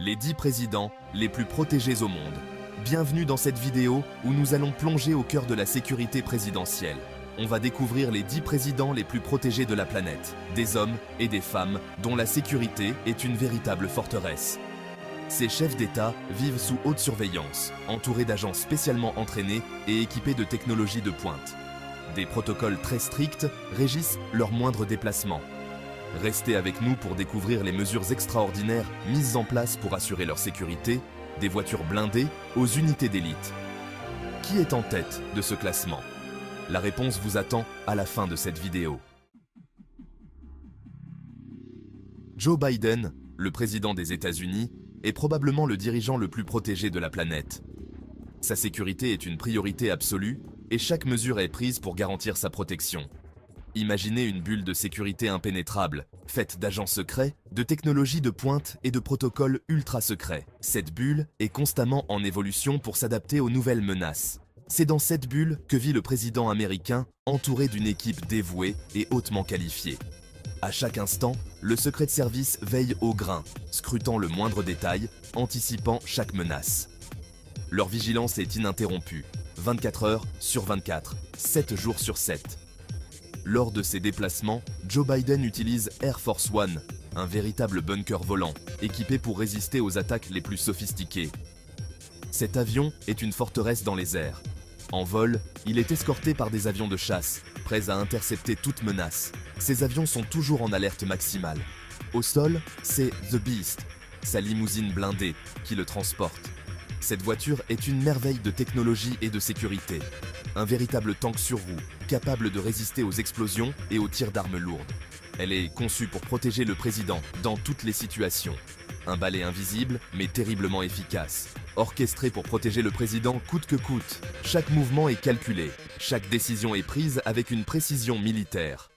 Les 10 présidents les plus protégés au monde. Bienvenue dans cette vidéo où nous allons plonger au cœur de la sécurité présidentielle. On va découvrir les 10 présidents les plus protégés de la planète, des hommes et des femmes dont la sécurité est une véritable forteresse. Ces chefs d'État vivent sous haute surveillance, entourés d'agents spécialement entraînés et équipés de technologies de pointe. Des protocoles très stricts régissent leurs moindres déplacements. Restez avec nous pour découvrir les mesures extraordinaires mises en place pour assurer leur sécurité, des voitures blindées aux unités d'élite. Qui est en tête de ce classement? La réponse vous attend à la fin de cette vidéo. Joe Biden, le président des États-Unis, est probablement le dirigeant le plus protégé de la planète. Sa sécurité est une priorité absolue et chaque mesure est prise pour garantir sa protection. Imaginez une bulle de sécurité impénétrable, faite d'agents secrets, de technologies de pointe et de protocoles ultra secrets. Cette bulle est constamment en évolution pour s'adapter aux nouvelles menaces. C'est dans cette bulle que vit le président américain, entouré d'une équipe dévouée et hautement qualifiée. À chaque instant, le secret de service veille au grain, scrutant le moindre détail, anticipant chaque menace. Leur vigilance est ininterrompue, 24 heures sur 24, 7 jours sur 7. Lors de ses déplacements, Joe Biden utilise Air Force One, un véritable bunker volant, équipé pour résister aux attaques les plus sophistiquées. Cet avion est une forteresse dans les airs. En vol, il est escorté par des avions de chasse, prêts à intercepter toute menace. Ces avions sont toujours en alerte maximale. Au sol, c'est The Beast, sa limousine blindée, qui le transporte. Cette voiture est une merveille de technologie et de sécurité. Un véritable tank sur roue, capable de résister aux explosions et aux tirs d'armes lourdes. Elle est conçue pour protéger le président dans toutes les situations. Un balai invisible, mais terriblement efficace. Orchestré pour protéger le président coûte que coûte. Chaque mouvement est calculé. Chaque décision est prise avec une précision militaire.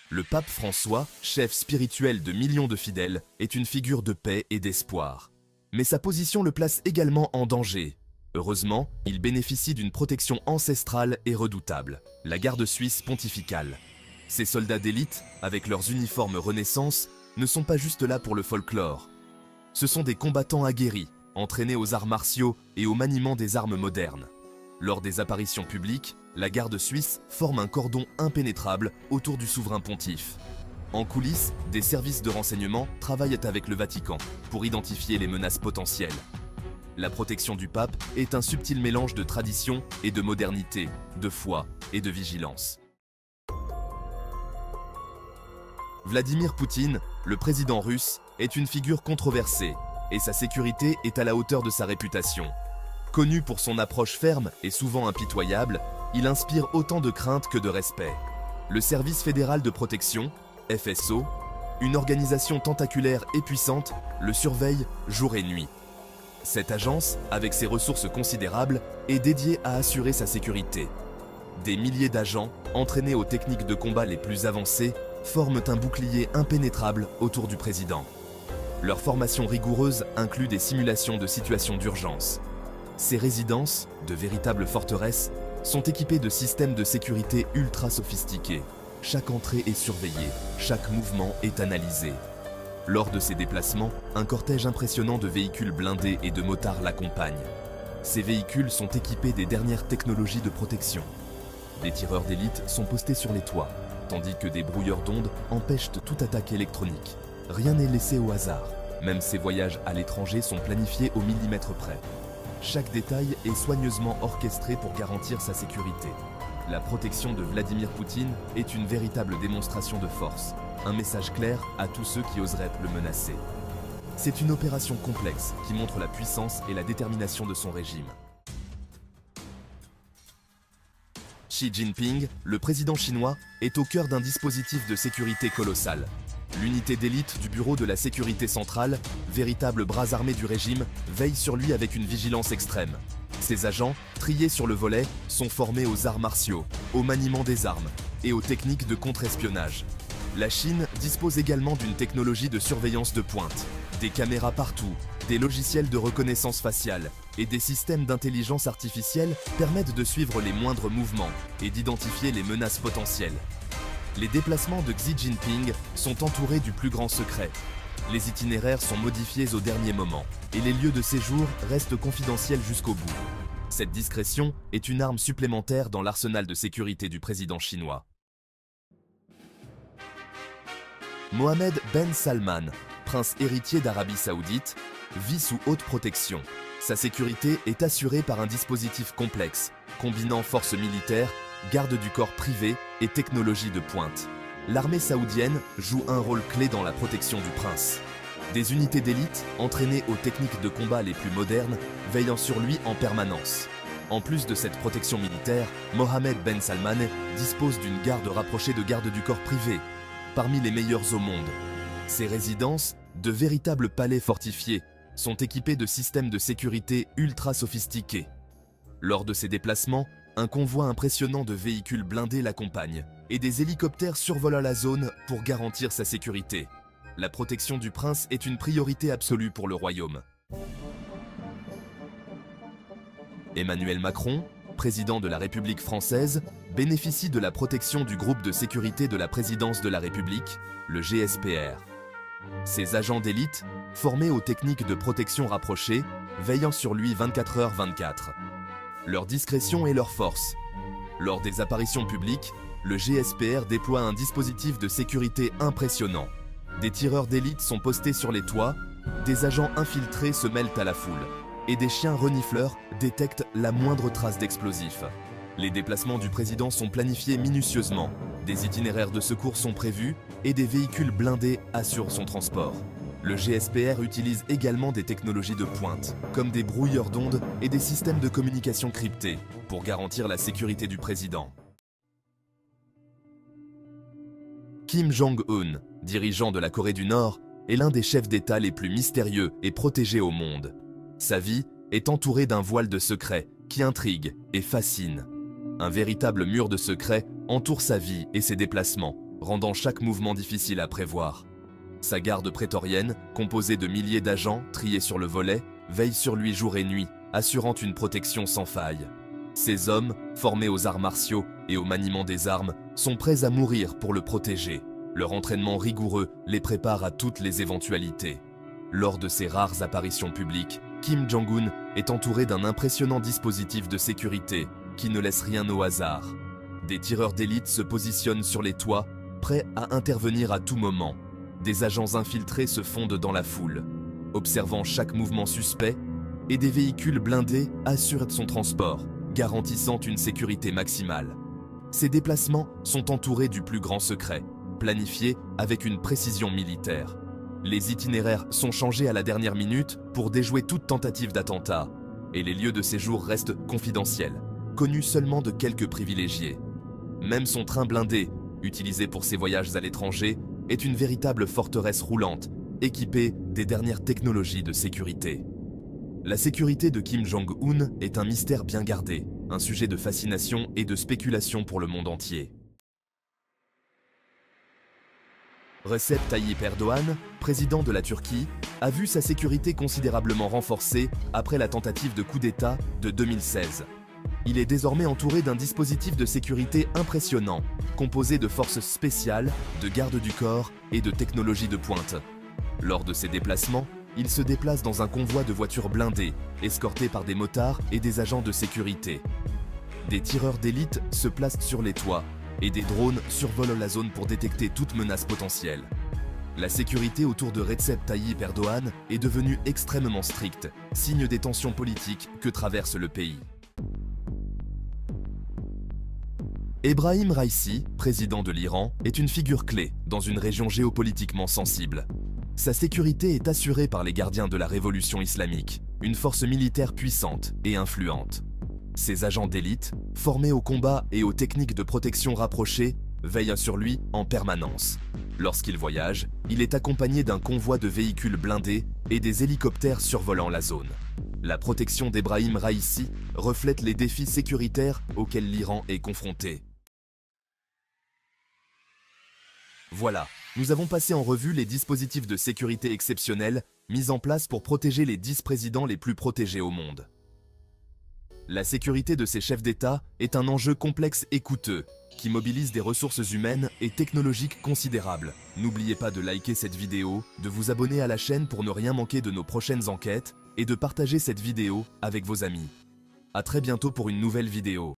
Le pape François, chef spirituel de millions de fidèles, est une figure de paix et d'espoir. Mais sa position le place également en danger. Heureusement, il bénéficie d'une protection ancestrale et redoutable, la garde suisse pontificale. Ces soldats d'élite, avec leurs uniformes Renaissance, ne sont pas juste là pour le folklore. Ce sont des combattants aguerris, entraînés aux arts martiaux et au maniement des armes modernes. Lors des apparitions publiques, la garde suisse forme un cordon impénétrable autour du souverain pontife. En coulisses, des services de renseignement travaillent avec le Vatican pour identifier les menaces potentielles. La protection du pape est un subtil mélange de tradition et de modernité, de foi et de vigilance. Vladimir Poutine, le président russe, est une figure controversée et sa sécurité est à la hauteur de sa réputation. Connu pour son approche ferme et souvent impitoyable, il inspire autant de crainte que de respect. Le Service fédéral de protection, FSO, une organisation tentaculaire et puissante, le surveille jour et nuit. Cette agence, avec ses ressources considérables, est dédiée à assurer sa sécurité. Des milliers d'agents, entraînés aux techniques de combat les plus avancées, forment un bouclier impénétrable autour du président. Leur formation rigoureuse inclut des simulations de situations d'urgence. Ces résidences, de véritables forteresses, sont équipées de systèmes de sécurité ultra sophistiqués. Chaque entrée est surveillée, chaque mouvement est analysé. Lors de ces déplacements, un cortège impressionnant de véhicules blindés et de motards l'accompagne. Ces véhicules sont équipés des dernières technologies de protection. Des tireurs d'élite sont postés sur les toits, tandis que des brouilleurs d'ondes empêchent toute attaque électronique. Rien n'est laissé au hasard. Même ces voyages à l'étranger sont planifiés au millimètre près. Chaque détail est soigneusement orchestré pour garantir sa sécurité. La protection de Vladimir Poutine est une véritable démonstration de force, un message clair à tous ceux qui oseraient le menacer. C'est une opération complexe qui montre la puissance et la détermination de son régime. Xi Jinping, le président chinois, est au cœur d'un dispositif de sécurité colossal. L'unité d'élite du Bureau de la Sécurité Centrale, véritable bras armé du régime, veille sur lui avec une vigilance extrême. Ces agents, triés sur le volet, sont formés aux arts martiaux, au maniement des armes et aux techniques de contre-espionnage. La Chine dispose également d'une technologie de surveillance de pointe, des caméras partout, des logiciels de reconnaissance faciale et des systèmes d'intelligence artificielle permettent de suivre les moindres mouvements et d'identifier les menaces potentielles. Les déplacements de Xi Jinping sont entourés du plus grand secret. Les itinéraires sont modifiés au dernier moment et les lieux de séjour restent confidentiels jusqu'au bout. Cette discrétion est une arme supplémentaire dans l'arsenal de sécurité du président chinois. Mohammed Ben Salman, prince héritier d'Arabie Saoudite, vit sous haute protection. Sa sécurité est assurée par un dispositif complexe, combinant forces militaires, garde du corps privé et technologie de pointe. L'armée saoudienne joue un rôle clé dans la protection du prince. Des unités d'élite, entraînées aux techniques de combat les plus modernes, veillant sur lui en permanence. En plus de cette protection militaire, Mohammed Ben Salman dispose d'une garde rapprochée de gardes du corps privé, parmi les meilleurs au monde. Ces résidences, de véritables palais fortifiés, sont équipés de systèmes de sécurité ultra sophistiqués. Lors de ses déplacements, un convoi impressionnant de véhicules blindés l'accompagne et des hélicoptères survolent la zone pour garantir sa sécurité. La protection du prince est une priorité absolue pour le royaume. Emmanuel Macron, président de la République française, bénéficie de la protection du groupe de sécurité de la présidence de la République, le GSPR. Ces agents d'élite, formés aux techniques de protection rapprochée, veillant sur lui 24h/24. Leur discrétion est leur force. Lors des apparitions publiques, le GSPR déploie un dispositif de sécurité impressionnant. Des tireurs d'élite sont postés sur les toits, des agents infiltrés se mêlent à la foule, et des chiens renifleurs détectent la moindre trace d'explosifs. Les déplacements du président sont planifiés minutieusement, des itinéraires de secours sont prévus et des véhicules blindés assurent son transport. Le GSPR utilise également des technologies de pointe, comme des brouilleurs d'ondes et des systèmes de communication cryptés, pour garantir la sécurité du président. Kim Jong-un, dirigeant de la Corée du Nord, est l'un des chefs d'État les plus mystérieux et protégés au monde. Sa vie est entourée d'un voile de secrets qui intrigue et fascine. Un véritable mur de secrets entoure sa vie et ses déplacements, rendant chaque mouvement difficile à prévoir. Sa garde prétorienne, composée de milliers d'agents triés sur le volet, veille sur lui jour et nuit, assurant une protection sans faille. Ces hommes, formés aux arts martiaux et au maniement des armes, sont prêts à mourir pour le protéger. Leur entraînement rigoureux les prépare à toutes les éventualités. Lors de ses rares apparitions publiques, Kim Jong-un est entouré d'un impressionnant dispositif de sécurité qui ne laisse rien au hasard. Des tireurs d'élite se positionnent sur les toits, prêts à intervenir à tout moment. Des agents infiltrés se fondent dans la foule, observant chaque mouvement suspect, et des véhicules blindés assurent son transport, garantissant une sécurité maximale. Ces déplacements sont entourés du plus grand secret, planifiés avec une précision militaire. Les itinéraires sont changés à la dernière minute pour déjouer toute tentative d'attentat, et les lieux de séjour restent confidentiels, connus seulement de quelques privilégiés. Même son train blindé, utilisé pour ses voyages à l'étranger, est une véritable forteresse roulante, équipée des dernières technologies de sécurité. La sécurité de Kim Jong-un est un mystère bien gardé, un sujet de fascination et de spéculation pour le monde entier. Recep Tayyip Erdoğan, président de la Turquie, a vu sa sécurité considérablement renforcée après la tentative de coup d'État de 2016. Il est désormais entouré d'un dispositif de sécurité impressionnant, composé de forces spéciales, de gardes du corps et de technologies de pointe. Lors de ses déplacements, il se déplace dans un convoi de voitures blindées, escorté par des motards et des agents de sécurité. Des tireurs d'élite se placent sur les toits, et des drones survolent la zone pour détecter toute menace potentielle. La sécurité autour de Recep Tayyip Erdoğan est devenue extrêmement stricte, signe des tensions politiques que traverse le pays. Ebrahim Raïssi, président de l'Iran, est une figure clé dans une région géopolitiquement sensible. Sa sécurité est assurée par les gardiens de la révolution islamique, une force militaire puissante et influente. Ses agents d'élite, formés au combat et aux techniques de protection rapprochées, veillent sur lui en permanence. Lorsqu'il voyage, il est accompagné d'un convoi de véhicules blindés et des hélicoptères survolant la zone. La protection d'Ebrahim Raïssi reflète les défis sécuritaires auxquels l'Iran est confronté. Voilà, nous avons passé en revue les dispositifs de sécurité exceptionnels mis en place pour protéger les 10 présidents les plus protégés au monde. La sécurité de ces chefs d'État est un enjeu complexe et coûteux, qui mobilise des ressources humaines et technologiques considérables. N'oubliez pas de liker cette vidéo, de vous abonner à la chaîne pour ne rien manquer de nos prochaines enquêtes et de partager cette vidéo avec vos amis. À très bientôt pour une nouvelle vidéo.